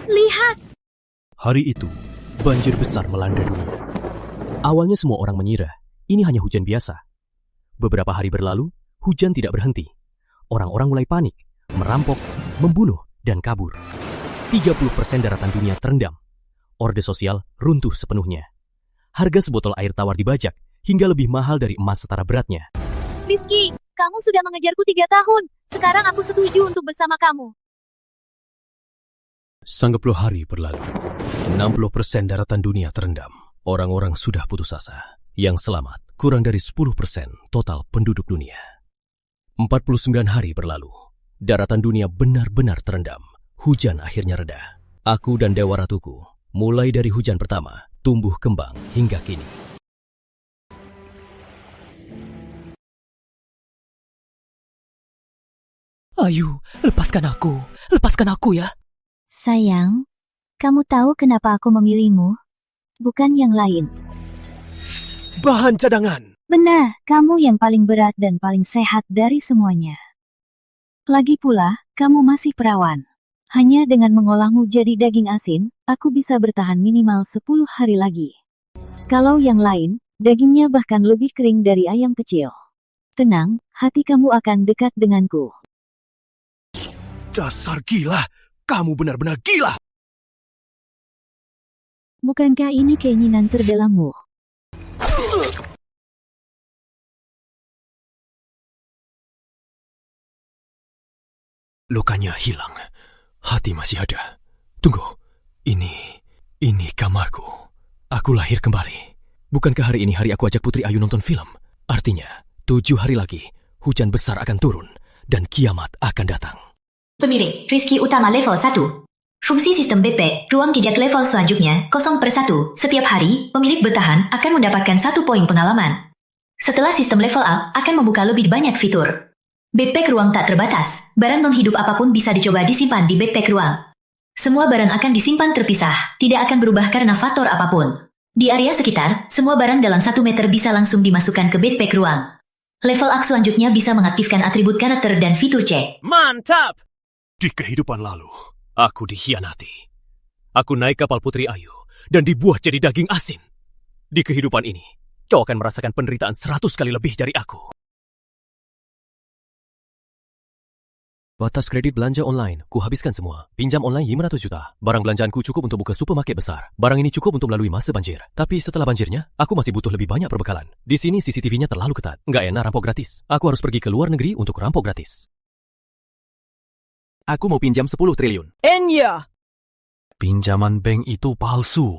Lihat! Hari itu, banjir besar melanda dunia. Awalnya semua orang mengira ini hanya hujan biasa. Beberapa hari berlalu, hujan tidak berhenti. Orang-orang mulai panik, merampok, membunuh, dan kabur. 30% daratan dunia terendam. Orde sosial runtuh sepenuhnya. Harga sebotol air tawar dibajak hingga lebih mahal dari emas setara beratnya. Rizky, kamu sudah mengejarku 3 tahun. Sekarang aku setuju untuk bersama kamu. Sanggepuluh hari berlalu. 60% daratan dunia terendam. Orang-orang sudah putus asa. Yang selamat kurang dari 10% total penduduk dunia. 49 hari berlalu. Daratan dunia benar-benar terendam. Hujan akhirnya reda. Aku dan Dewa Ratuku, mulai dari hujan pertama, tumbuh kembang hingga kini. Ayu, lepaskan aku ya. Sayang, kamu tahu kenapa aku memilihmu? Bukan yang lain. Bahan cadangan. Benar, kamu yang paling berat dan paling sehat dari semuanya. Lagi pula, kamu masih perawan. Hanya dengan mengolahmu jadi daging asin, aku bisa bertahan minimal 10 hari lagi. Kalau yang lain, dagingnya bahkan lebih kering dari ayam kecil. Tenang, hati kamu akan dekat denganku. Dasar gila. Kamu benar-benar gila. Bukankah ini keinginan terdalammu? Lukanya hilang. Hati masih ada. Tunggu. Ini kamarku. Aku lahir kembali. Bukankah hari ini hari aku ajak Putri Ayu nonton film? Artinya, 7 hari lagi, hujan besar akan turun, dan kiamat akan datang. Pemilik, Rizky Utama level 1. Fungsi sistem BP, ruang jejak level selanjutnya, 0/1. Setiap hari, pemilik bertahan akan mendapatkan 1 poin pengalaman. Setelah sistem level up, akan membuka lebih banyak fitur. Backpack ruang tak terbatas, barang non-hidup apapun bisa dicoba disimpan di backpack ruang. Semua barang akan disimpan terpisah, tidak akan berubah karena faktor apapun. Di area sekitar, semua barang dalam 1 meter bisa langsung dimasukkan ke backpack ruang. Level up selanjutnya bisa mengaktifkan atribut karakter dan fitur cek. Mantap! Di kehidupan lalu, aku dikhianati. Aku naik kapal Putri Ayu dan dibuat jadi daging asin. Di kehidupan ini, kau akan merasakan penderitaan 100 kali lebih dari aku. Batas kredit belanja online, ku habiskan semua. Pinjam online 500 juta. Barang belanjaanku cukup untuk buka supermarket besar. Barang ini cukup untuk melalui masa banjir. Tapi setelah banjirnya, aku masih butuh lebih banyak perbekalan. Di sini CCTV-nya terlalu ketat. Nggak enak rampok gratis. Aku harus pergi ke luar negeri untuk rampok gratis. Aku mau pinjam 10 triliun. Enya! Pinjaman bank itu palsu.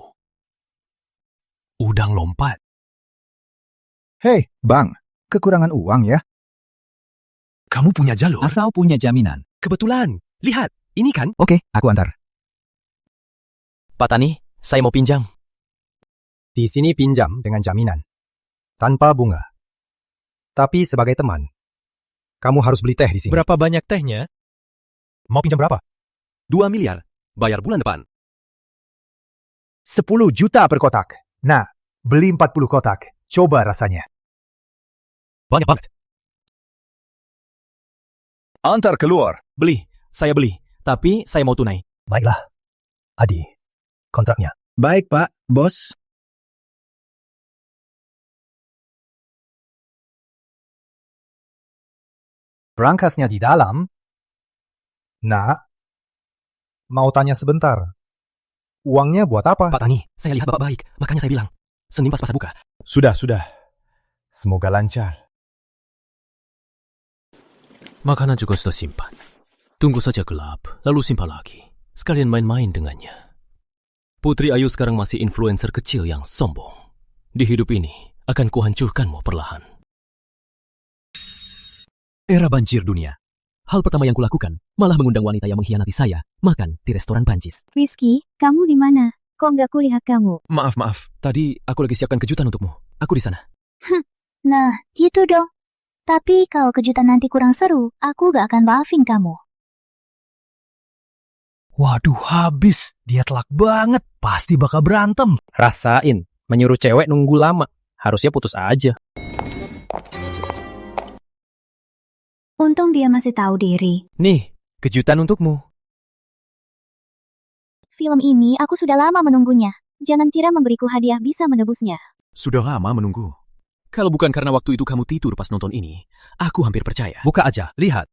Udang lompat. Hei, Bang, kekurangan uang ya? Kamu punya jalur? Asal punya jaminan. Kebetulan. Lihat, ini kan? Oke, aku antar. Pak Tani, saya mau pinjam. Di sini pinjam dengan jaminan. Tanpa bunga. Tapi sebagai teman, kamu harus beli teh di sini. Berapa banyak tehnya? Mau pinjam berapa? 2 miliar. Bayar bulan depan. 10 juta per kotak. Nah, beli 40 kotak. Coba rasanya. Banyak banget. Antar keluar. Beli. Saya beli. Tapi saya mau tunai. Baiklah. Adi, kontraknya. Baik, Pak. Bos. Berangkasnya di dalam. Nak, mau tanya sebentar. Uangnya buat apa? Pak Tani, saya lihat Bapak baik. Makanya saya bilang. Senin pas buka. Sudah. Semoga lancar. Makanan juga sudah simpan. Tunggu saja gelap, lalu simpan lagi. Sekalian main-main dengannya. Putri Ayu sekarang masih influencer kecil yang sombong. Di hidup ini, akan kuhancurkanmu perlahan. Era banjir dunia. Hal pertama yang kulakukan, malah mengundang wanita yang mengkhianati saya, makan di restoran Banjis. Rizky, kamu di mana? Kok nggak kulihat kamu? Maaf. Tadi aku lagi siapkan kejutan untukmu. Aku di sana. Nah, gitu dong. Tapi kalau kejutan nanti kurang seru, aku gak akan maafin kamu. Waduh, habis. Dia telak banget. Pasti bakal berantem. Rasain, menyuruh cewek nunggu lama. Harusnya putus aja. Untung dia masih tahu diri. Nih, kejutan untukmu. Film ini aku sudah lama menunggunya. Jangan kira memberiku hadiah bisa menebusnya. Sudah lama menunggu. Kalau bukan karena waktu itu kamu tidur pas nonton ini, aku hampir percaya. Buka aja, lihat.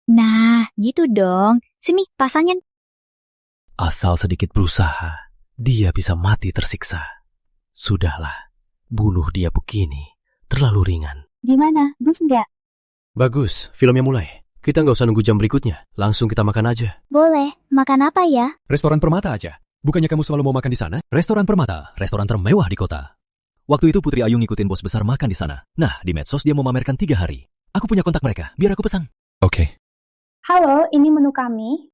Nah, gitu dong. Sini, pasangin. Asal sedikit berusaha, dia bisa mati tersiksa. Sudahlah, bunuh dia begini, terlalu ringan. Gimana, bus nggak? Bagus, filmnya mulai. Kita nggak usah nunggu jam berikutnya, langsung kita makan aja. Boleh. Makan apa ya? Restoran Permata aja. Bukannya kamu selalu mau makan di sana? Restoran Permata, restoran termewah di kota. Waktu itu Putri Ayu ngikutin bos besar makan di sana. Nah, di medsos dia mau memamerkan 3 hari. Aku punya kontak mereka, biar aku pesan. Oke. Halo, ini menu kami.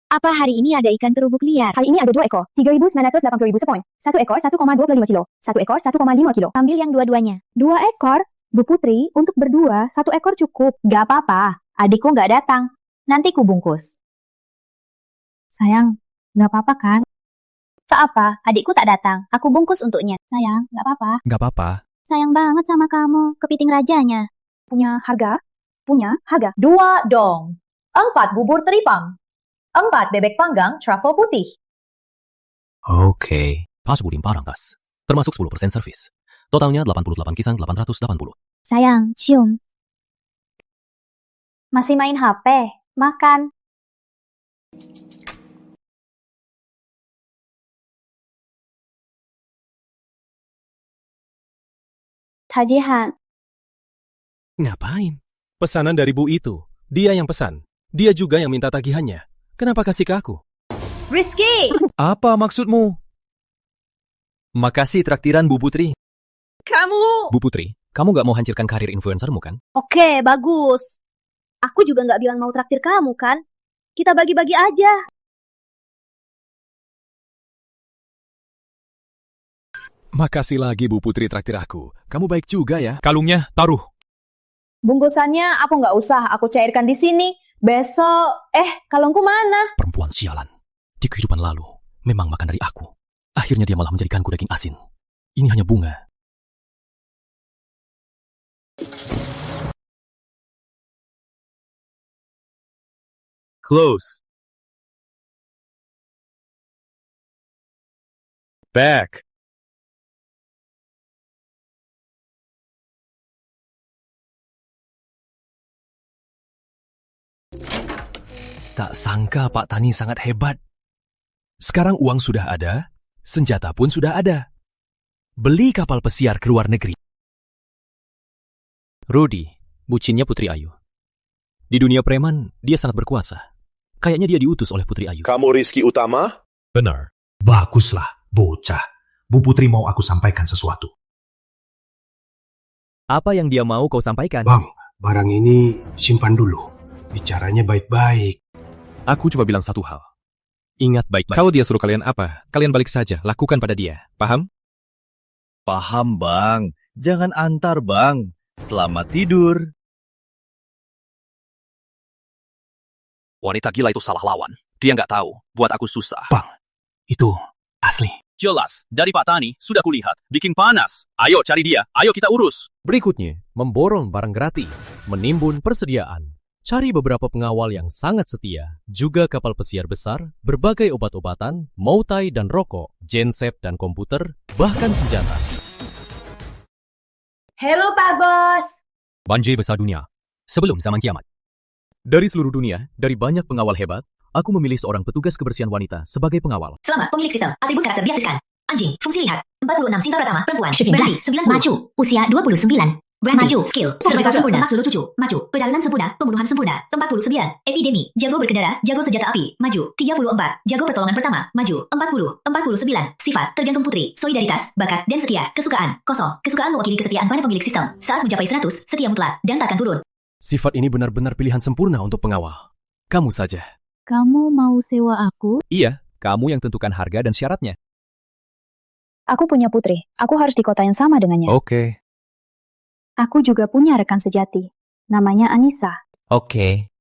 Apa hari ini ada ikan terubuk liar? Hari ini ada 2 ekor, 3.980.000 sepoi. 1 ekor 1,25 kilo. 1 ekor 1,5 kilo. Ambil yang dua-duanya. 2 ekor? Bu Putri, untuk berdua, 1 ekor cukup. Gak apa-apa, adikku gak datang. Nanti ku bungkus. Sayang, nggak apa-apa kan? Tak apa, adikku tak datang. Aku bungkus untuknya. Sayang, nggak apa-apa. Gak apa-apa. Sayang banget sama kamu, kepiting rajanya. Punya harga? Punya harga? 2 dong. 4 bubur teripang. 4 bebek panggang truffle putih. Oke. Pas Budim Parangkas. Termasuk 10% servis. Totalnya 88 kisang 880. Sayang, cium. Masih main HP? Makan. Tagihan. Ngapain? Pesanan dari Bu itu. Dia yang pesan. Dia juga yang minta tagihannya. Kenapa kasih ke aku? Rizky! Apa maksudmu? Makasih traktiran Bu Putri. Kamu! Bu Putri, kamu nggak mau hancurkan karir influencermu kan? Oke, bagus. Aku juga nggak bilang mau traktir kamu, kan? Kita bagi-bagi aja. Makasih lagi Bu Putri traktir aku. Kamu baik juga ya. Kalungnya taruh. Bungkusannya aku nggak usah, aku cairkan di sini. Besok, kalungku mana? Perempuan sialan. Di kehidupan lalu, memang makan dari aku. Akhirnya dia malah menjadikanku daging asin. Ini hanya bunga. Close. Back. Tak sangka Pak Tani sangat hebat. Sekarang uang sudah ada, senjata pun sudah ada. Beli kapal pesiar ke luar negeri. Rudy, bucinnya Putri Ayu. Di dunia preman, dia sangat berkuasa. Kayaknya dia diutus oleh Putri Ayu. Kamu Rizky Utama? Benar. Baguslah, bocah. Bu Putri mau aku sampaikan sesuatu. Apa yang dia mau kau sampaikan? Bang, barang ini simpan dulu. Bicaranya baik-baik. Aku coba bilang satu hal. Ingat baik-baik. Kalau dia suruh kalian apa, kalian balik saja. Lakukan pada dia. Paham? Paham, Bang. Jangan antar, Bang. Selamat tidur. Wanita gila itu salah lawan. Dia nggak tahu, buat aku susah. Bang, itu asli. Jelas, dari Pak Tani sudah kulihat. Bikin panas. Ayo cari dia, ayo kita urus. Berikutnya, memborong barang gratis, menimbun persediaan. Cari beberapa pengawal yang sangat setia, juga kapal pesiar besar, berbagai obat-obatan, moutai dan rokok, genset dan komputer, bahkan senjata. Halo Pak Bos. Banjir besar dunia. Sebelum zaman kiamat. Dari seluruh dunia, dari banyak pengawal hebat, aku memilih seorang petugas kebersihan wanita sebagai pengawal. Selamat pemilik sistem. Atribut karakter diaktifkan. Anjing, fungsi lihat. 46 sinta pertama, perempuan. Berlari, 90. Maju, usia 29. Berhenti. Maju, skill, survival sempurna. 47. Maju, perjalanan sempurna, pembunuhan sempurna. 49. Epidemi, jago berkendara, jago senjata api. Maju, 34. Jago pertolongan pertama. Maju, 40. 49. Sifat, tergantung putri. Solidaritas, bakat, dan setia. Kesukaan, kosong. Kesukaan mewakili kesetiaan pada pemilik sistem. Saat mencapai 100, setia mutlak, dan takkan turun. Sifat ini benar-benar pilihan sempurna untuk pengawal. Kamu saja. Kamu mau sewa aku? Iya, kamu yang tentukan harga dan syaratnya. Aku punya putri. Aku harus di kota yang sama dengannya. Oke. Aku juga punya rekan sejati. Namanya Anissa. Oke.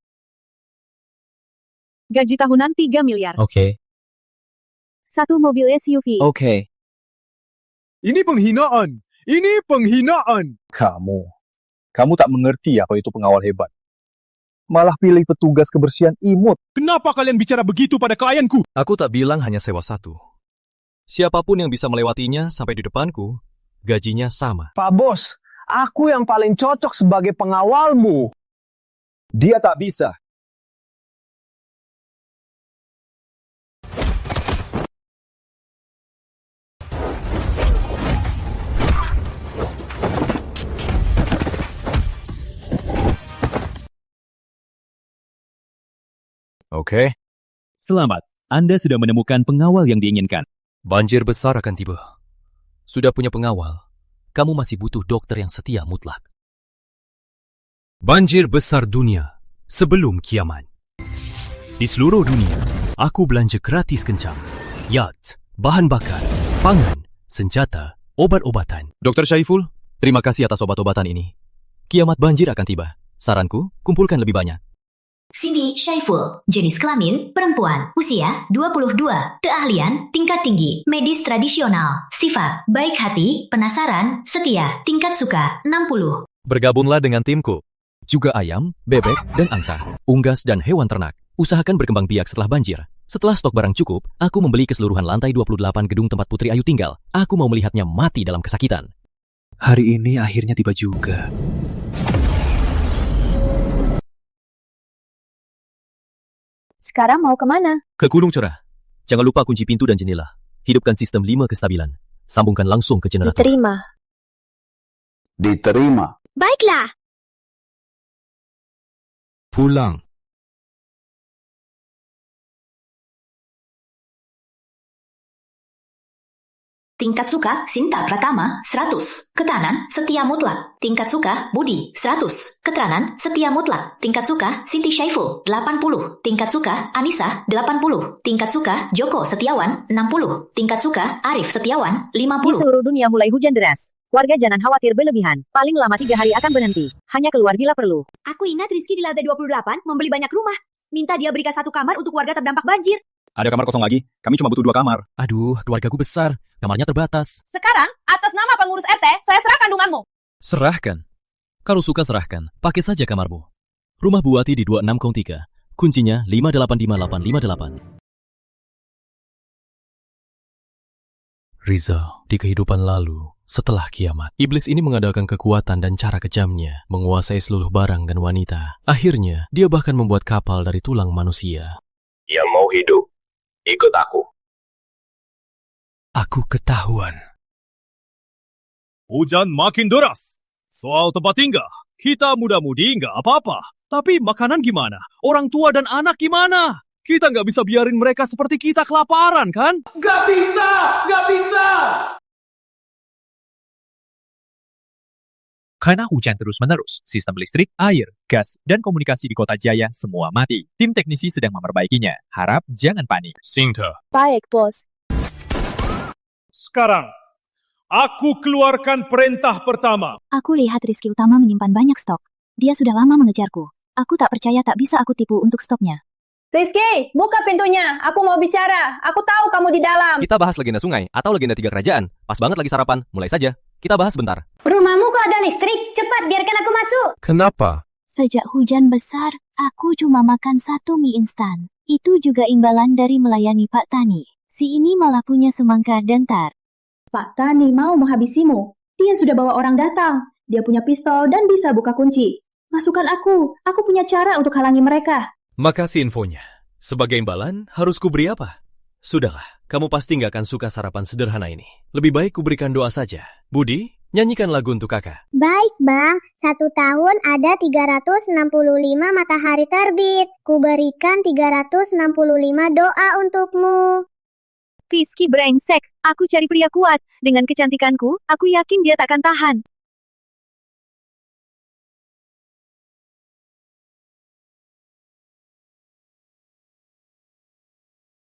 Gaji tahunan 3 miliar. Oke. 1 mobil SUV. Oke. Ini penghinaan. Ini penghinaan. Kamu tak mengerti apa itu pengawal hebat. malah pilih petugas kebersihan imut. Kenapa kalian bicara begitu pada klienku? Aku tak bilang hanya sewa satu. Siapapun yang bisa melewatinya sampai di depanku, gajinya sama. Pak Bos, aku yang paling cocok sebagai pengawalmu. Dia tak bisa. Oke. Selamat, Anda sudah menemukan pengawal yang diinginkan. Banjir besar akan tiba. Sudah punya pengawal, kamu masih butuh dokter yang setia mutlak. Banjir besar dunia sebelum kiamat. Di seluruh dunia, aku belanja gratis kencang. Yacht, bahan bakar, pangan, senjata, obat-obatan. Dr. Syaiful, terima kasih atas obat-obatan ini. Kiamat banjir akan tiba. Saranku, kumpulkan lebih banyak. Cindy Syaiful, jenis kelamin perempuan, usia 22, keahlian tingkat tinggi, medis tradisional, sifat baik hati, penasaran, setia, tingkat suka 60. Bergabunglah dengan timku. Juga ayam, bebek, dan angsa, unggas dan hewan ternak. Usahakan berkembang biak setelah banjir. Setelah stok barang cukup, aku membeli keseluruhan lantai 28 gedung tempat Putri Ayu tinggal. Aku mau melihatnya mati dalam kesakitan. Hari ini akhirnya tiba juga. Sekarang mau kemana? Ke Gunung Cerah. Jangan lupa kunci pintu dan jendela. Hidupkan sistem 5 kestabilan. Sambungkan langsung ke generator. Diterima. Baiklah. Pulang. Tingkat suka Sinta Pratama 100, Ketahanan setia mutlak. Tingkat suka Budi 100, Keterangan setia mutlak. Tingkat suka Siti Syaiful 80, Tingkat suka Anissa 80, Tingkat suka Joko Setiawan 60, Tingkat suka Arif Setiawan 50. Di seluruh dunia mulai hujan deras. Warga jangan khawatir berlebihan. Paling lama 3 hari akan berhenti. Hanya keluar bila perlu. Aku ingat Rizky di lantai 28 membeli banyak rumah. Minta dia berikan 1 kamar untuk warga terdampak banjir. Ada kamar kosong lagi? Kami cuma butuh 2 kamar. Aduh, keluargaku besar. Kamarnya terbatas. Sekarang, atas nama pengurus RT, saya serahkan kandunganmu. Serahkan. Kalau suka serahkan, pakai saja kamarmu. Rumah Buati di 2603. Kuncinya 585858. Rizal, di kehidupan lalu, setelah kiamat, iblis ini mengadakan kekuatan dan cara kejamnya, menguasai seluruh barang dan wanita. Akhirnya, dia bahkan membuat kapal dari tulang manusia. Yang mau hidup, ikut aku. Aku ketahuan. Hujan makin deras. Soal tempat tinggal, kita muda-mudi nggak apa-apa. Tapi makanan gimana? Orang tua dan anak gimana? Kita nggak bisa biarin mereka seperti kita kelaparan, kan? Nggak bisa! Nggak bisa! Karena hujan terus-menerus, sistem listrik, air, gas, dan komunikasi di Kota Jaya semua mati. Tim teknisi sedang memperbaikinya. Harap jangan panik. Sinta. Baik, bos. Sekarang, aku keluarkan perintah pertama. Aku lihat Rizky Utama menyimpan banyak stok. Dia sudah lama mengejarku. Aku tak percaya tak bisa aku tipu untuk stoknya. Rizky, buka pintunya. Aku mau bicara. Aku tahu kamu di dalam. Kita bahas legenda sungai atau legenda 3 kerajaan. Pas banget lagi sarapan. Mulai saja. Kita bahas bentar. Rumahmu kok ada listrik? Cepat, biarkan aku masuk. Kenapa? Sejak hujan besar, aku cuma makan 1 mie instan. Itu juga imbalan dari melayani Pak Tani. Si ini malah punya semangka dan tar. Pak Tani mau menghabisimu. Dia sudah bawa orang datang. Dia punya pistol dan bisa buka kunci. Masukkan aku. Aku punya cara untuk halangi mereka. Makasih infonya. Sebagai imbalan, harus kuberi apa? Sudahlah, kamu pasti nggak akan suka sarapan sederhana ini. Lebih baik kuberikan doa saja. Budi, nyanyikan lagu untuk kakak. Baik bang, 1 tahun ada 365 matahari terbit. Kuberikan 365 doa untukmu. Rizky brengsek, aku cari pria kuat. Dengan kecantikanku, aku yakin dia takkan tahan.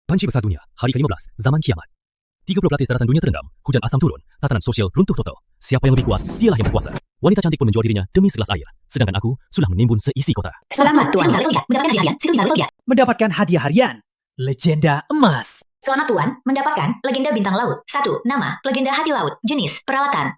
Banjir besar dunia, hari ke-15, zaman kiamat. 30 platis daratan dunia terendam, hujan asam turun, tatanan sosial runtuh total. Siapa yang lebih kuat, dialah yang berkuasa. Wanita cantik pun menjual dirinya demi segelas air. Sedangkan aku sudah menimbun seisi kota. Selamat Tuan. Mendapatkan hadiah harian. Mendapatkan hadiah harian. Legenda emas. Seorang tuan mendapatkan legenda bintang laut. 1. Nama, legenda hati laut. Jenis, peralatan.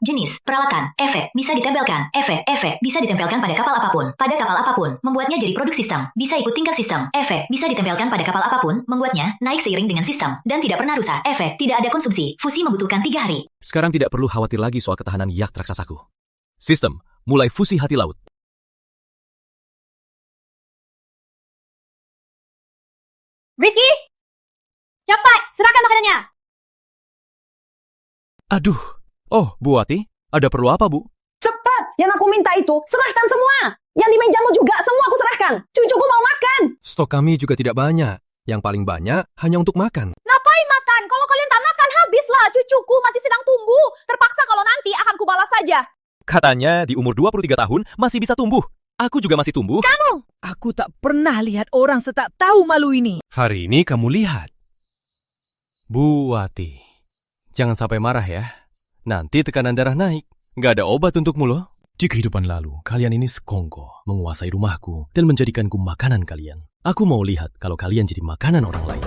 Efek, bisa ditempelkan. Efek, bisa ditempelkan pada kapal apapun. Pada kapal apapun, membuatnya jadi produk sistem. Bisa ikut tingkat sistem. Efek, bisa ditempelkan pada kapal apapun, membuatnya naik seiring dengan sistem. Dan tidak pernah rusak. Efek, tidak ada konsumsi. Fusi membutuhkan 3 hari. Sekarang tidak perlu khawatir lagi soal ketahanan yacht raksasaku. Sistem, mulai fusi hati laut. Rizky! Cepat, serahkan makanannya! Aduh. Oh, Bu Wati, ada perlu apa, Bu? Cepat, yang aku minta itu, serahkan semua. Yang di mejamu juga, semua aku serahkan. Cucuku mau makan. Stok kami juga tidak banyak. Yang paling banyak hanya untuk makan. Ngapain makan? Kalau kalian tak makan, habislah. Cucuku masih sedang tumbuh. Terpaksa kalau nanti akan kubalas saja. Katanya di umur 23 tahun masih bisa tumbuh. Aku juga masih tumbuh. Kamu! Aku tak pernah lihat orang setak tahu malu ini. Hari ini kamu lihat. Bu Wati, jangan sampai marah ya. Nanti tekanan darah naik. Nggak ada obat untukmu loh. Di kehidupan lalu, kalian ini sekongko menguasai rumahku dan menjadikanku makanan kalian. Aku mau lihat kalau kalian jadi makanan orang lain.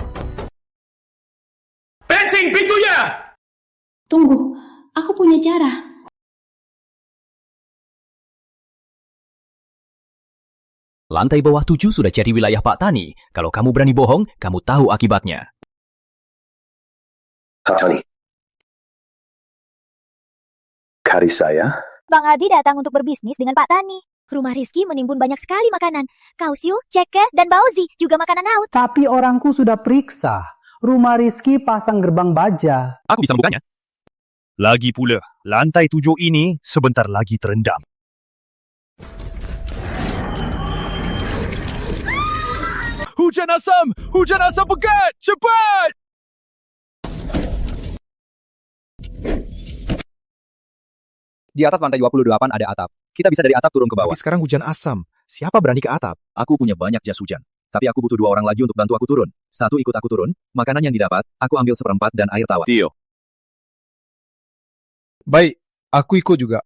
Fencing pintunya! Tunggu, aku punya cara. Lantai bawah 7 sudah jadi wilayah Pak Tani. Kalau kamu berani bohong, kamu tahu akibatnya. Pak Tani. Kari saya. Bang Adi datang untuk berbisnis dengan Pak Tani. Rumah Rizky menimbun banyak sekali makanan. Kausiu, ceke, dan bauzi juga makanan laut. Tapi orangku sudah periksa. Rumah Rizky pasang gerbang baja. Aku bisa membukanya. Lagi pula, lantai 7 ini sebentar lagi terendam. Hujan asam pekat, cepat! Di atas lantai 28 ada atap. Kita bisa dari atap turun ke bawah. Tapi sekarang hujan asam. Siapa berani ke atap? Aku punya banyak jas hujan. Tapi aku butuh 2 orang lagi untuk bantu aku turun. 1 ikut aku turun, makanan yang didapat, aku ambil 1/4 dan air tawar. Tio. Baik, aku ikut juga.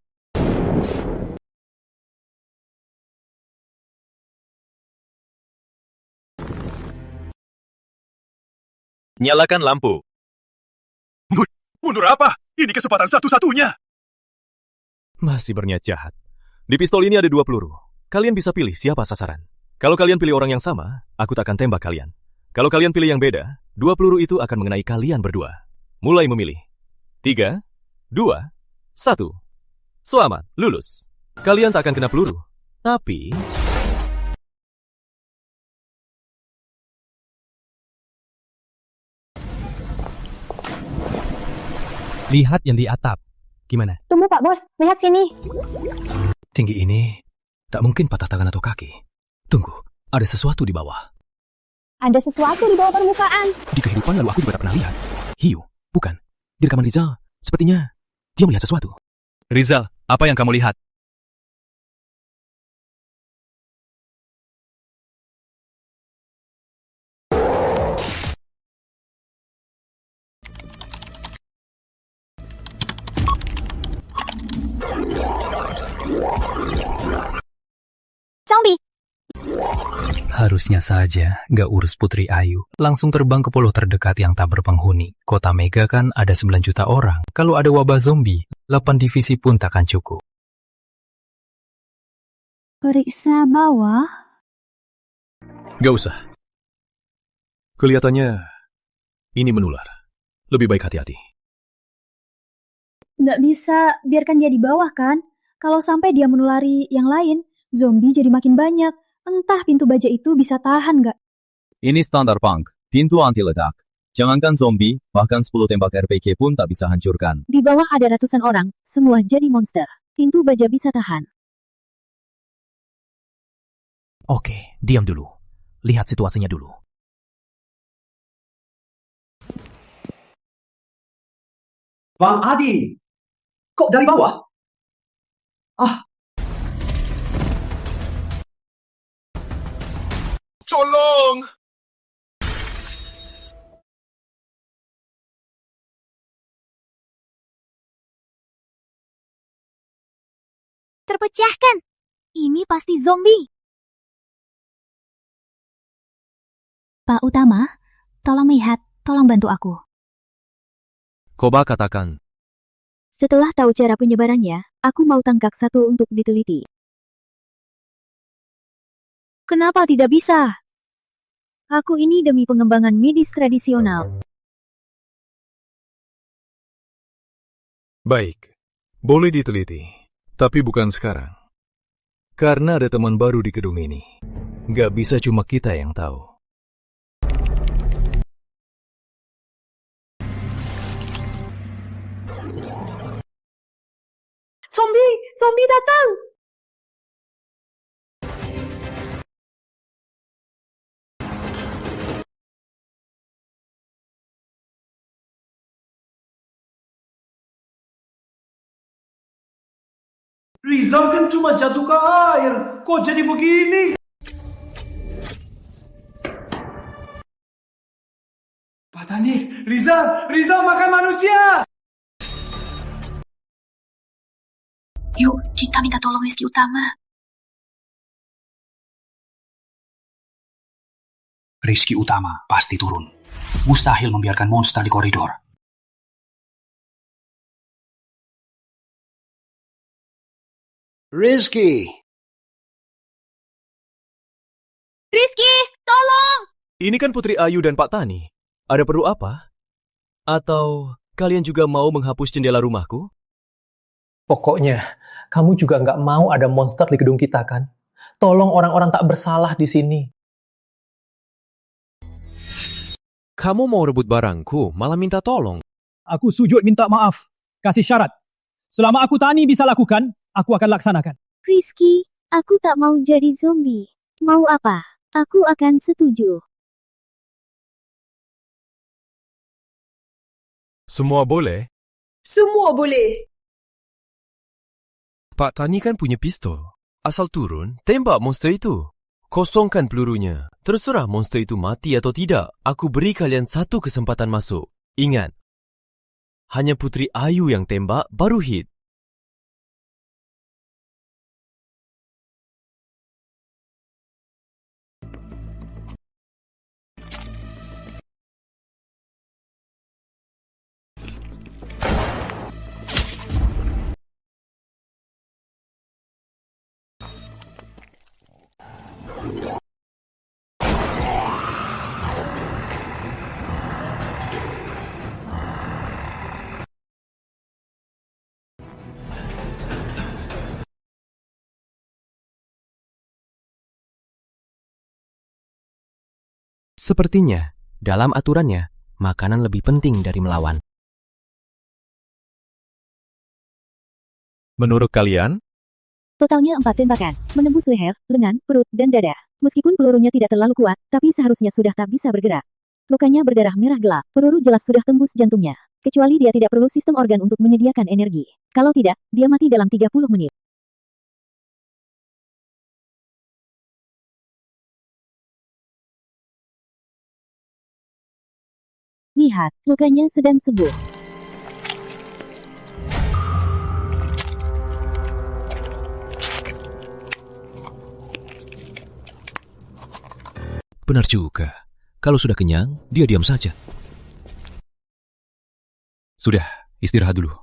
Nyalakan lampu. Mundur apa? Ini kesempatan satu-satunya. Masih berniat jahat. Di pistol ini ada 2 peluru. Kalian bisa pilih siapa sasaran. Kalau kalian pilih orang yang sama, aku tak akan tembak kalian. Kalau kalian pilih yang beda, 2 peluru itu akan mengenai kalian berdua. Mulai memilih. 3, 2, 1. Selamat, lulus. Kalian tak akan kena peluru. Tapi... Lihat yang di atap. Gimana? Tunggu Pak Bos, lihat sini. Tinggi ini, tak mungkin patah tangan atau kaki. Tunggu, ada sesuatu di bawah. Ada sesuatu di bawah permukaan. Di kehidupan lalu aku juga tak pernah lihat. Hiu, bukan. Di rekaman Rizal, sepertinya dia melihat sesuatu. Rizal, apa yang kamu lihat? Zombie. Harusnya saja gak urus Putri Ayu. Langsung terbang ke pulau terdekat yang tak berpenghuni. Kota Mega kan ada 9 juta orang. Kalau ada wabah zombie, 8 divisi pun takkan cukup. Periksa bawah. Gak usah. Kelihatannya ini menular. Lebih baik hati-hati. Nggak bisa, biarkan dia di bawah kan. Kalau sampai dia menulari yang lain, zombie jadi makin banyak. Entah pintu baja itu bisa tahan nggak? Ini standar punk, pintu anti ledak. Jangankan zombie, bahkan 10 tembak RPG pun tak bisa hancurkan. Di bawah ada ratusan orang, semua jadi monster. Pintu baja bisa tahan. Oke, diam dulu. Lihat situasinya dulu. Bang Adi, kok dari bawah? Tolong! Terpecahkan. Ini pasti zombie. Pak Utama, tolong lihat. Tolong bantu aku. Coba katakan. Setelah tahu cara penyebarannya, aku mau tangkap satu untuk diteliti. Kenapa tidak bisa? Aku ini demi pengembangan medis tradisional. Baik, boleh diteliti, tapi bukan sekarang. Karena ada teman baru di gedung ini. Nggak bisa cuma kita yang tahu. Zombie datang! Rizal kan cuma jatuh ke air. Kok jadi begini? Pak Tani, Rizal makan manusia! Yuk, kita minta tolong Rizky Utama. Rizky Utama pasti turun. Mustahil membiarkan monster di koridor. Rizky! Rizky, tolong! Ini kan Putri Ayu dan Pak Tani. Ada perlu apa? Atau kalian juga mau menghapus jendela rumahku? Pokoknya, kamu juga nggak mau ada monster di gedung kita, kan? Tolong orang-orang tak bersalah di sini. Kamu mau rebut barangku, malah minta tolong. Aku sujud minta maaf. Kasih syarat. Selama aku Tani bisa lakukan, aku akan laksanakan. Rizky, aku tak mau jadi zombie. Mau apa? Aku akan setuju. Semua boleh? Semua boleh. Pak Tani kan punya pistol. Asal turun, tembak monster itu. Kosongkan pelurunya. Terserah monster itu mati atau tidak. Aku beri kalian satu kesempatan masuk. Ingat, hanya Putri Ayu yang tembak, baru hit. Sepertinya, dalam aturannya, makanan lebih penting dari melawan. Menurut kalian? Totalnya 4 tembakan, menembus leher, lengan, perut, dan dada. Meskipun pelurunya tidak terlalu kuat, tapi seharusnya sudah tak bisa bergerak. Lukanya berdarah merah gelap, peluru jelas sudah tembus jantungnya. Kecuali dia tidak perlu sistem organ untuk menyediakan energi. Kalau tidak, dia mati dalam 30 menit. Lihat, lukanya sedang sembuh. Benar juga. Kalau sudah kenyang, dia diam saja. Sudah, istirahat dulu.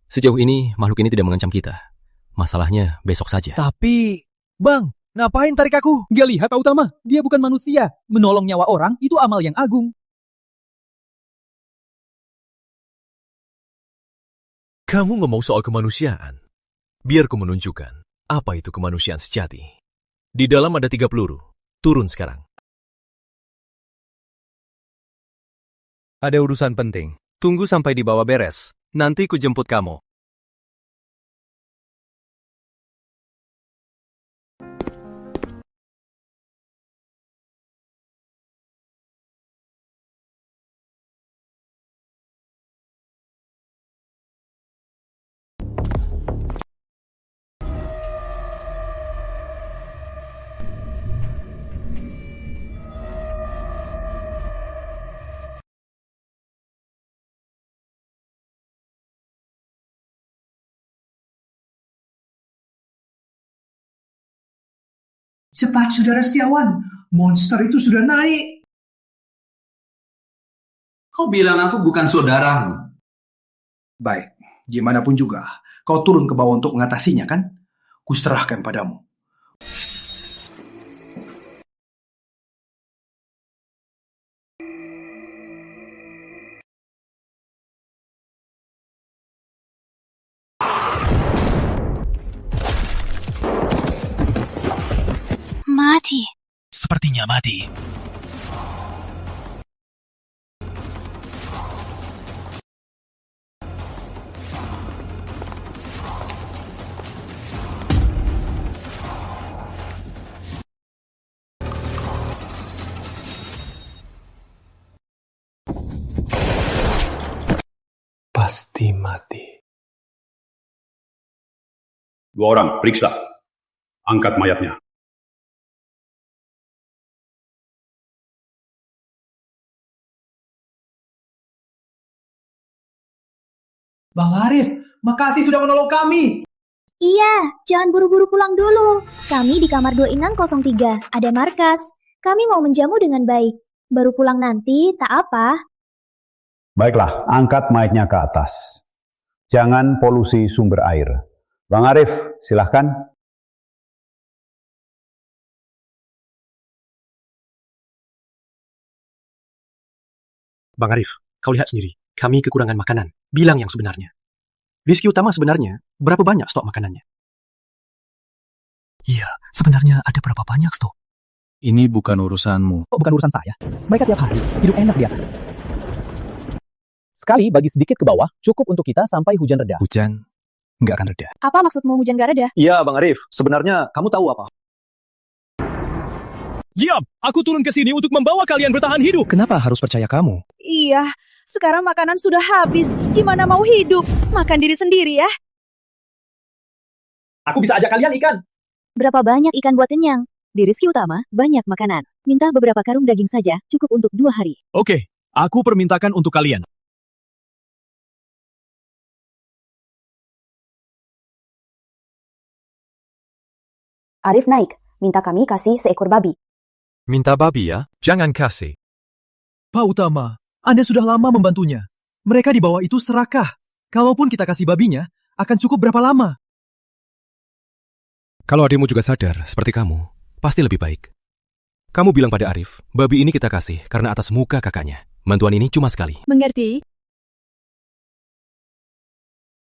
Sejauh ini, makhluk ini tidak mengancam kita. Masalahnya besok saja. Tapi, Bang, ngapain tarik aku? Dia lihat Pak Utama, dia bukan manusia. Menolong nyawa orang itu amal yang agung. Kamu ngomong soal kemanusiaan. Biar ku menunjukkan apa itu kemanusiaan sejati. Di dalam ada 3 peluru. Turun sekarang. Ada urusan penting. Tunggu sampai dibawa beres. Nanti ku jemput kamu. Cepat, Saudara Setiawan. Monster itu sudah naik. Kau bilang aku bukan saudaramu. Baik, gimana pun juga, kau turun ke bawah untuk mengatasinya kan? Kuserahkan padamu. Mati. Sepertinya mati. Pasti mati. 2 orang, periksa. Angkat mayatnya. Bang Arif, makasih sudah menolong kami. Iya, jangan buru-buru pulang dulu. Kami di kamar 2603, ada markas. Kami mau menjamu dengan baik. Baru pulang nanti, tak apa. Baiklah, angkat mayatnya ke atas. Jangan polusi sumber air. Bang Arif, silahkan. Bang Arif, kau lihat sendiri. Kami kekurangan makanan. Bilang yang sebenarnya. Rizky Utama sebenarnya berapa banyak stok makanannya? Iya, sebenarnya ada berapa banyak stok? Ini bukan urusanmu. Kok bukan urusan saya? Mereka tiap hari hidup enak di atas. Sekali bagi sedikit ke bawah, cukup untuk kita sampai hujan reda. Hujan nggak akan reda. Apa maksudmu hujan gak reda? Iya, Bang Arif. Sebenarnya kamu tahu apa? Diam! Aku turun ke sini untuk membawa kalian bertahan hidup. Kenapa harus percaya kamu? Iya, sekarang makanan sudah habis. Gimana mau hidup? Makan diri sendiri ya. Aku bisa ajak kalian ikan. Berapa banyak ikan buat kenyang? Di Rizky Utama, banyak makanan. Minta beberapa karung daging saja, cukup untuk 2 hari. Oke, aku permintakan untuk kalian. Arif naik, minta kami kasih seekor babi. Minta babi ya? Jangan kasih. Pak Utama, Anda sudah lama membantunya. Mereka di bawah itu serakah. Kalaupun kita kasih babinya, akan cukup berapa lama? Kalau adikmu juga sadar, seperti kamu, pasti lebih baik. Kamu bilang pada Arif, babi ini kita kasih karena atas muka kakaknya. Bantuan ini cuma sekali. Mengerti?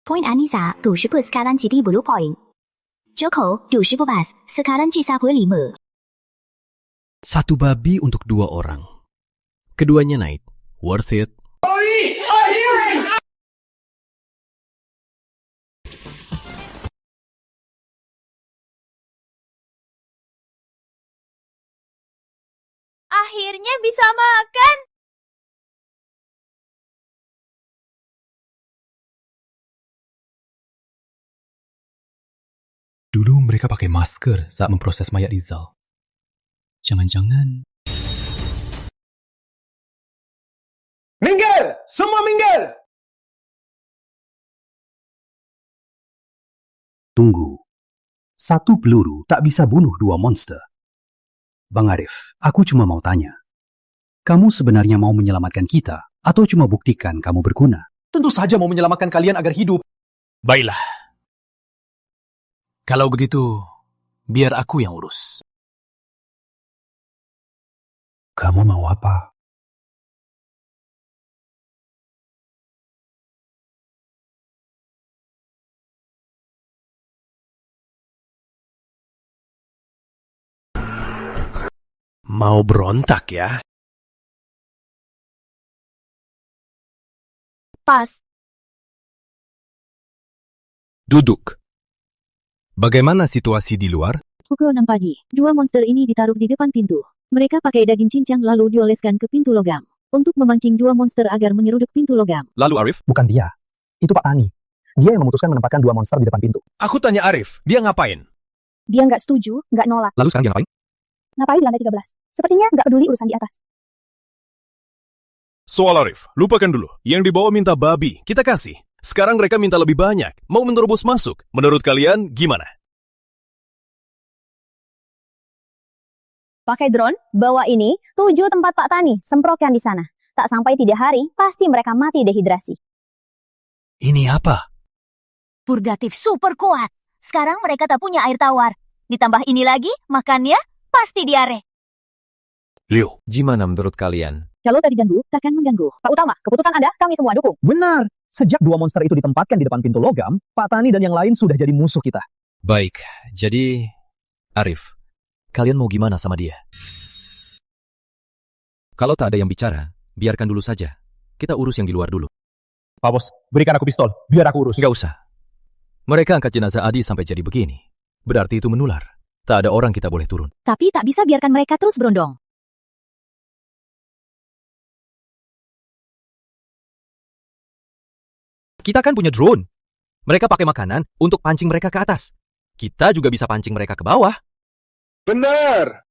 Point Anissa, 90 不sekarang jadi blue point. Joko, 90不 bas, sekarang cisa gue 5. 1 babi untuk 2 orang. Keduanya naik. Worth it. Akhirnya bisa makan. Dulu mereka pakai masker saat memproses mayat Rizal. Jangan-jangan... Minggir! Semua minggir! Tunggu. 1 peluru tak bisa bunuh 2 monster. Bang Arif, aku cuma mau tanya. Kamu sebenarnya mau menyelamatkan kita atau cuma buktikan kamu berguna? Tentu saja mau menyelamatkan kalian agar hidup. Baiklah. Kalau begitu, biar aku yang urus. Kamu mau apa? Mau berontak ya? Pas. Duduk. Bagaimana situasi di luar? Pukul 6 pagi, 2 monster ini ditaruh di depan pintu. Mereka pakai daging cincang lalu dioleskan ke pintu logam. Untuk memancing 2 monster agar menyeruduk pintu logam. Lalu Arif? Bukan dia. Itu Pak Tani. Dia yang memutuskan menempatkan 2 monster di depan pintu. Aku tanya Arif, dia ngapain? Dia nggak setuju, nggak nolak. Lalu sekarang dia ngapain? Ngapain di lantai 13? Sepertinya nggak peduli urusan di atas. Soal Arif, lupakan dulu. Yang dibawa minta babi, kita kasih. Sekarang mereka minta lebih banyak. Mau menerobos masuk. Menurut kalian, gimana? Pakai drone, bawa ini, tuju tempat Pak Tani, semprotkan di sana. Tak sampai 3 hari, pasti mereka mati dehidrasi. Ini apa? Purgatif super kuat. Sekarang mereka tak punya air tawar. Ditambah ini lagi, makannya pasti diare. Liu, gimana menurut kalian? Kalau tak diganggu, takkan mengganggu. Pak Utama, keputusan Anda kami semua dukung. Benar. Sejak 2 monster itu ditempatkan di depan pintu logam, Pak Tani dan yang lain sudah jadi musuh kita. Baik, jadi Arif, kalian mau gimana sama dia? Kalau tak ada yang bicara, biarkan dulu saja. Kita urus yang di luar dulu. Pak Bos, berikan aku pistol, biar aku urus. Nggak usah. Mereka angkat jenazah Adi sampai jadi begini. Berarti itu menular. Tak ada orang kita boleh turun. Tapi tak bisa biarkan mereka terus berondong. Kita kan punya drone. Mereka pakai makanan untuk pancing mereka ke atas. Kita juga bisa pancing mereka ke bawah. Benar.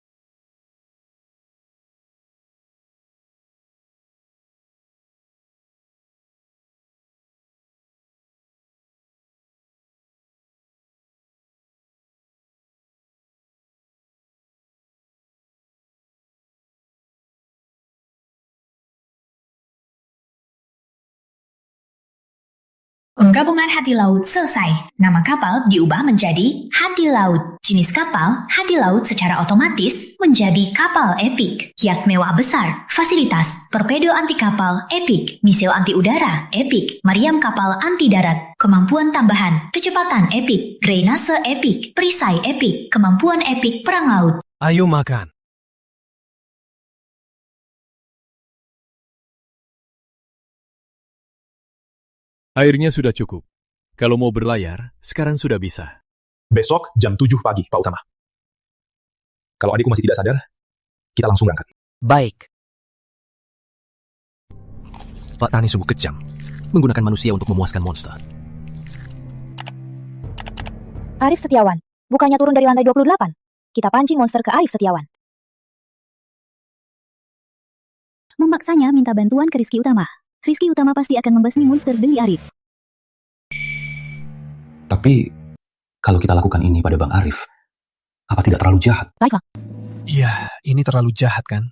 Penggabungan hati laut selesai. Nama kapal diubah menjadi Hati Laut. Jenis kapal Hati Laut secara otomatis menjadi kapal epik. Yacht mewah besar, fasilitas, torpedo anti kapal epik, misil anti udara epik, meriam kapal anti darat, kemampuan tambahan, kecepatan epik, drainase epik, perisai epik, kemampuan epik perang laut. Ayo makan. Airnya sudah cukup. Kalau mau berlayar, sekarang sudah bisa. Besok jam 7 pagi, Pak Utama. Kalau adikku masih tidak sadar, kita langsung berangkat. Baik. Pak Tani sungguh kejam. Menggunakan manusia untuk memuaskan monster. Arif Setiawan, bukannya turun dari lantai 28? Kita pancing monster ke Arif Setiawan. Memaksanya minta bantuan ke Rizky Utama. Rizky Utama pasti akan membasmi monster demi Arif. Tapi, kalau kita lakukan ini pada Bang Arif, apa tidak terlalu jahat? Baiklah. Iya, ini terlalu jahat kan?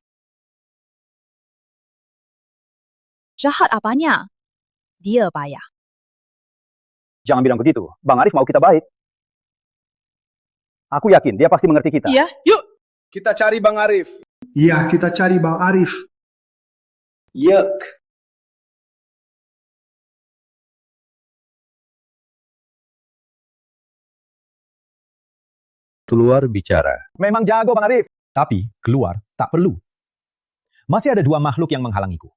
Jahat apanya? Dia payah. Jangan bilang begitu. Bang Arif mau kita baik. Aku yakin dia pasti mengerti kita. Iya, yuk. Kita cari Bang Arif. Iya, kita cari Bang Arif. Yuk. Keluar bicara. Memang jago Bang Arif. Tapi keluar tak perlu. Masih ada 2 makhluk yang menghalangiku.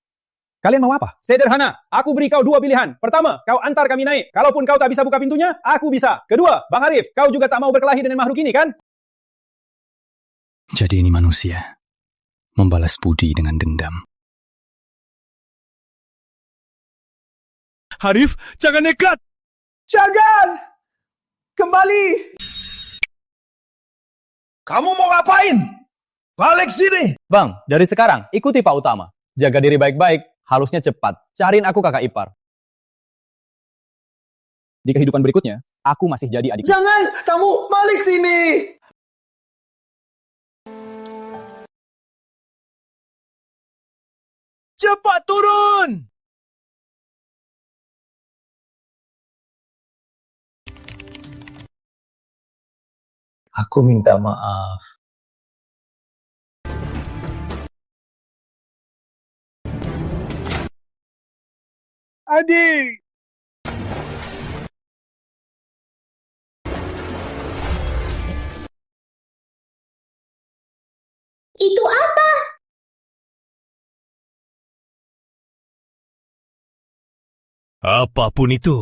Kalian mau apa? Sederhana. Aku beri kau 2 pilihan. Pertama, kau antar kami naik. Kalaupun kau tak bisa buka pintunya, aku bisa. Kedua, Bang Arif, kau juga tak mau berkelahi dengan makhluk ini kan? Jadi ini manusia. Membalas budi dengan dendam. Arif, jangan nekat! Jangan! Kembali! Kamu mau ngapain? Balik sini! Bang, dari sekarang ikuti Pak Utama. Jaga diri baik-baik, halusnya cepat. Cariin aku kakak ipar. Di kehidupan berikutnya, aku masih jadi adik. Jangan! Kamu balik sini! Cepat turun! Aku minta maaf. Adik! Itu apa? Apapun itu,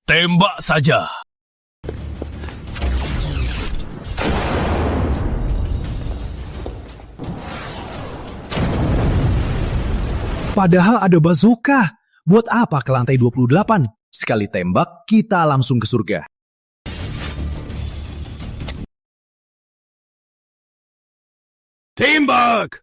tembak saja. Padahal ada bazooka. Buat apa ke lantai 28? Sekali tembak, kita langsung ke surga. Tembak!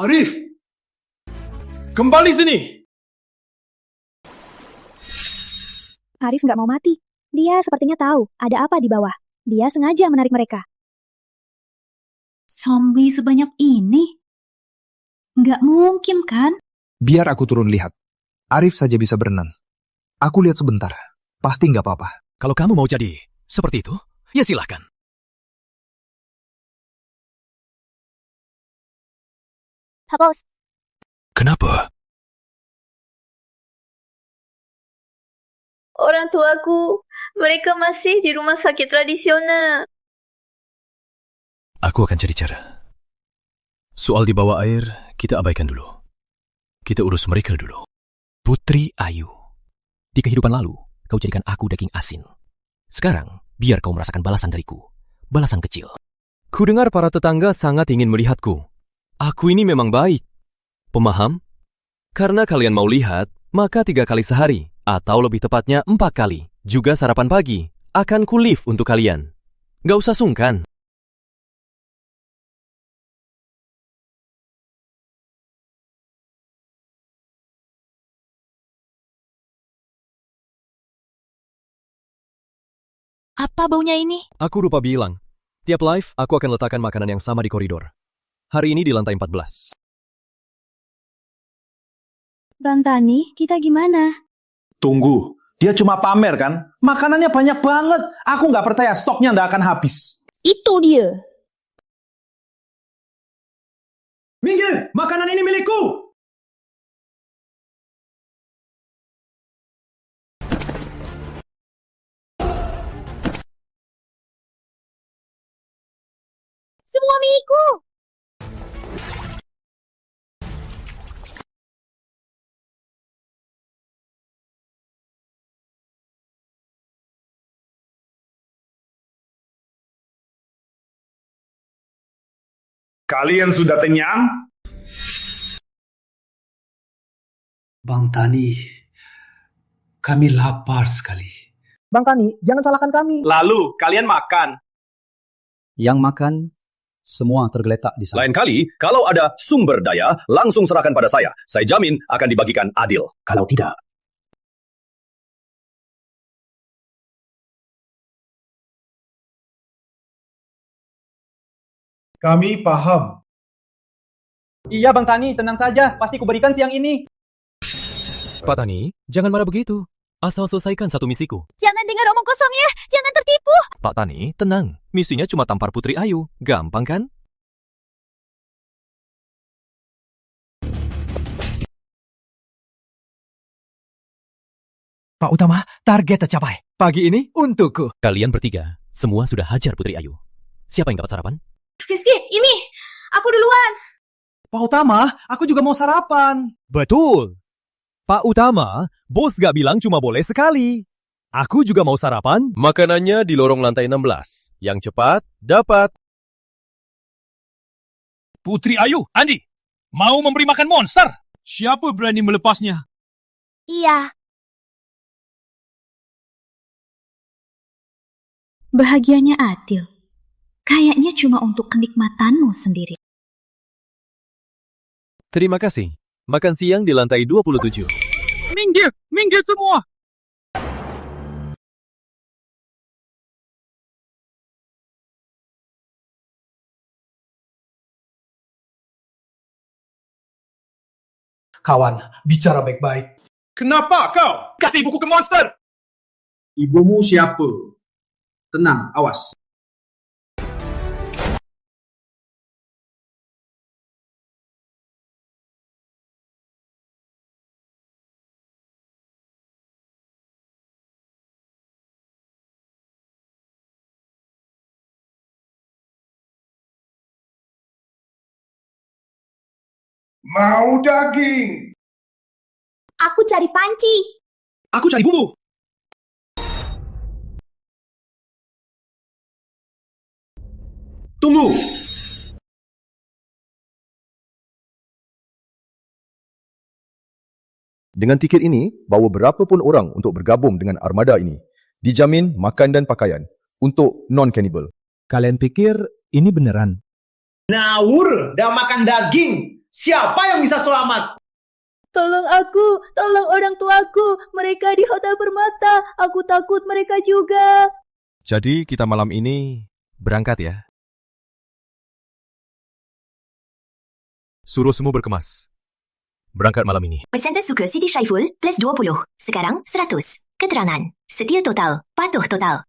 Arif! Kembali sini! Arif nggak mau mati. Dia sepertinya tahu ada apa di bawah. Dia sengaja menarik mereka. Zombie sebanyak ini? Nggak mungkin kan? Biar aku turun lihat. Arif saja bisa berenang. Aku lihat sebentar. Pasti nggak apa-apa. Kalau kamu mau jadi seperti itu, ya silahkan. Pak Bos, Kenapa? Orang tuaku, mereka masih di rumah sakit tradisional. Aku akan cari cara. Soal di bawah air, kita abaikan dulu. Kita urus mereka dulu. Putri Ayu. Di kehidupan lalu, kau jadikan aku daging asin. Sekarang, biar kau merasakan balasan dariku. Balasan kecil. Kudengar para tetangga sangat ingin melihatku. Aku ini memang baik. Pemaham? Karena kalian mau lihat, maka 3 kali sehari, atau lebih tepatnya 4 kali, juga sarapan pagi, akan ku live untuk kalian. Gak usah sungkan. Apa baunya ini? Aku lupa bilang, tiap live aku akan letakkan makanan yang sama di koridor. Hari ini di lantai 14. Bang Tani, kita gimana? Tunggu, dia cuma pamer kan? Makanannya banyak banget. Aku nggak percaya stoknya nggak akan habis. Itu dia. Minggir, makanan ini milikku. semua milikku. Kalian sudah kenyang? Bang Tani, kami lapar sekali. Bang Tani, jangan salahkan kami. Lalu, kalian makan. Yang makan, semua tergeletak di sana. Lain kali, kalau ada sumber daya, langsung serahkan pada saya. Saya jamin akan dibagikan adil. Kalau tidak, Kami paham. Iya Bang Tani, tenang saja. Pasti kuberikan siang ini. Pak Tani, jangan marah begitu. Asal selesaikan satu misiku. Jangan dengar omong kosong ya, jangan tertipu. Pak Tani, tenang. Misinya cuma tampar Putri Ayu. Gampang kan? Pak Utama, target tercapai. Pagi ini untukku. Kalian bertiga, semua sudah hajar Putri Ayu. Siapa yang dapat sarapan? Rizky, ini. Aku duluan. Pak Utama, aku juga mau sarapan. Betul. Pak Utama, bos gak bilang cuma boleh sekali. Aku juga mau sarapan. Makanannya di lorong lantai 16. Yang cepat, dapat. Putri Ayu, Andi, mau memberi makan monster? Siapa berani melepasnya? Iya. Bahagianya adil. Kayaknya cuma untuk kenikmatanmu sendiri. Terima kasih. Makan siang di lantai 27. Minggir, minggir semua. Kawan, bicara baik-baik. kenapa kau kasih buku ke monster? Ibumu siapa? Tenang, awas. Mau daging? Aku cari panci. Aku cari bumbu. Tunggu. Dengan tiket ini, bawa berapapun orang untuk bergabung dengan armada ini. Dijamin makan dan pakaian untuk non-cannibal. Kalian pikir ini beneran? Ngawur, dah makan daging. Siapa yang bisa selamat? Tolong aku, tolong orang tuaku. Mereka di Hotel Permata. Aku takut mereka juga. Jadi kita malam ini berangkat ya? Suruh semua berkemas. Berangkat malam ini. Pesantren suka Siti Syaiful plus 20. Sekarang 100. Keterangan. Setia total. Patuh total.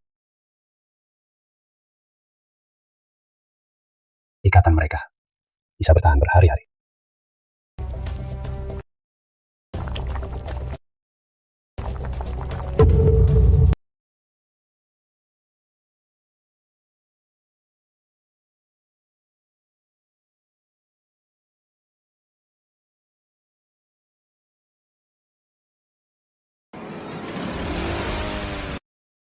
Ikatan mereka bisa bertahan berhari-hari.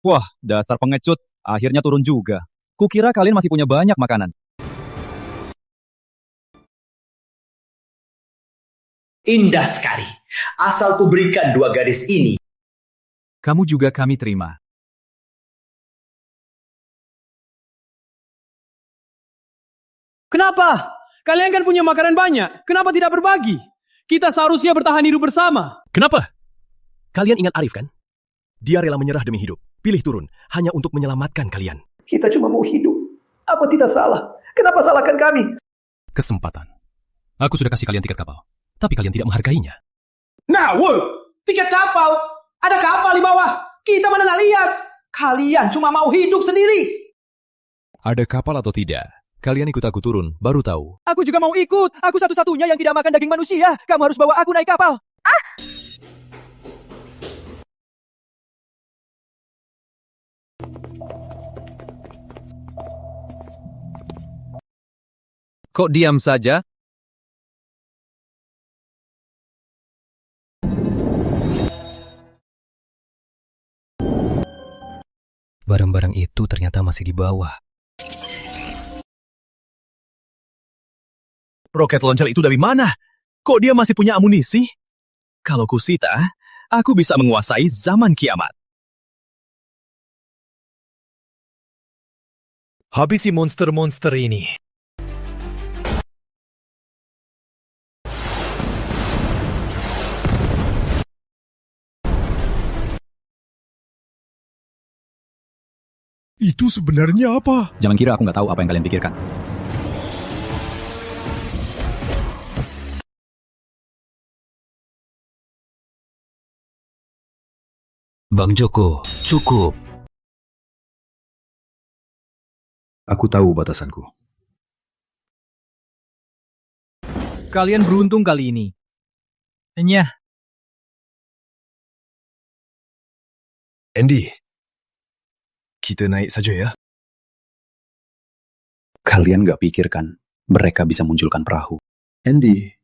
Wah, dasar pengecut. Akhirnya turun juga. Kukira kalian masih punya banyak makanan. Indah sekali. Asal ku berikan 2 gadis ini. Kamu juga kami terima. Kenapa? Kalian kan punya makanan banyak. Kenapa tidak berbagi? Kita seharusnya bertahan hidup bersama. Kenapa? Kalian ingat Arif kan? Dia rela menyerah demi hidup. Pilih turun hanya untuk menyelamatkan kalian. Kita cuma mau hidup. Apa tidak salah? Kenapa salahkan kami? Kesempatan. Aku sudah kasih kalian tiket kapal. Tapi kalian tidak menghargainya. Nah, woi, tiket kapal. Ada kapal di bawah. Kita mana lihat. Kalian cuma mau hidup sendiri. Ada kapal atau tidak? Kalian ikut aku turun, baru tahu. Aku juga mau ikut. Aku satu-satunya yang tidak makan daging manusia. Kamu harus bawa aku naik kapal. Kok diam saja? Barang-barang itu ternyata masih di bawah. Roket launcher itu dari mana? Kok dia masih punya amunisi? Kalau kusita, aku bisa menguasai zaman kiamat. Habisi monster-monster ini. Itu sebenarnya apa? Jangan kira aku nggak tahu apa yang kalian pikirkan. Bang Joko, cukup. Aku tahu batasanku. Kalian beruntung kali ini. Nyah. Andy, kita naik saja ya. Kalian gak pikirkan mereka bisa munculkan perahu. Andy,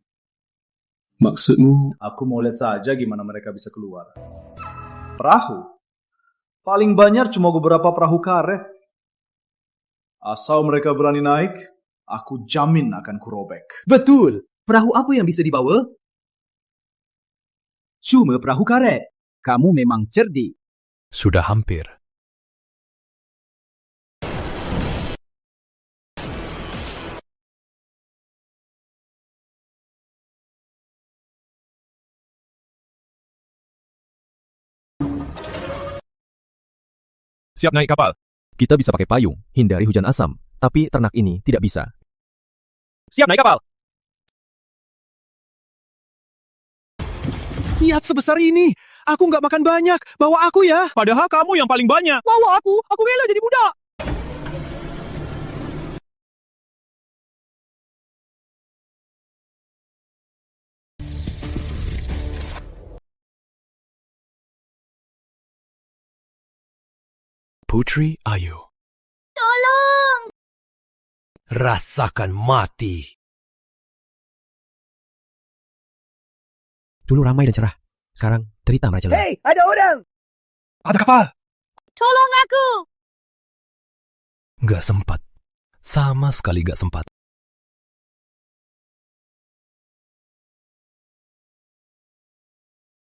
maksudmu? Aku mau lihat saja gimana mereka bisa keluar. Perahu? Paling banyak cuma beberapa perahu karet. Asal mereka berani naik, aku jamin akan kurobek. Betul. Perahu apa yang bisa dibawa? Cuma perahu karet. Kamu memang cerdik. Sudah hampir. Siap naik kapal. Kita bisa pakai payung, hindari hujan asam. Tapi ternak ini tidak bisa. Siap naik kapal. Lihat sebesar ini. Aku nggak makan banyak. Bawa aku ya. Padahal kamu yang paling banyak. Bawa aku. Aku rela jadi budak. Putri Ayu. Tolong! Rasakan mati. Dulu ramai dan cerah. Sekarang derita merajalela. Hei, ada orang! Ada kapal! Tolong aku! Gak sempat. Sama sekali gak sempat.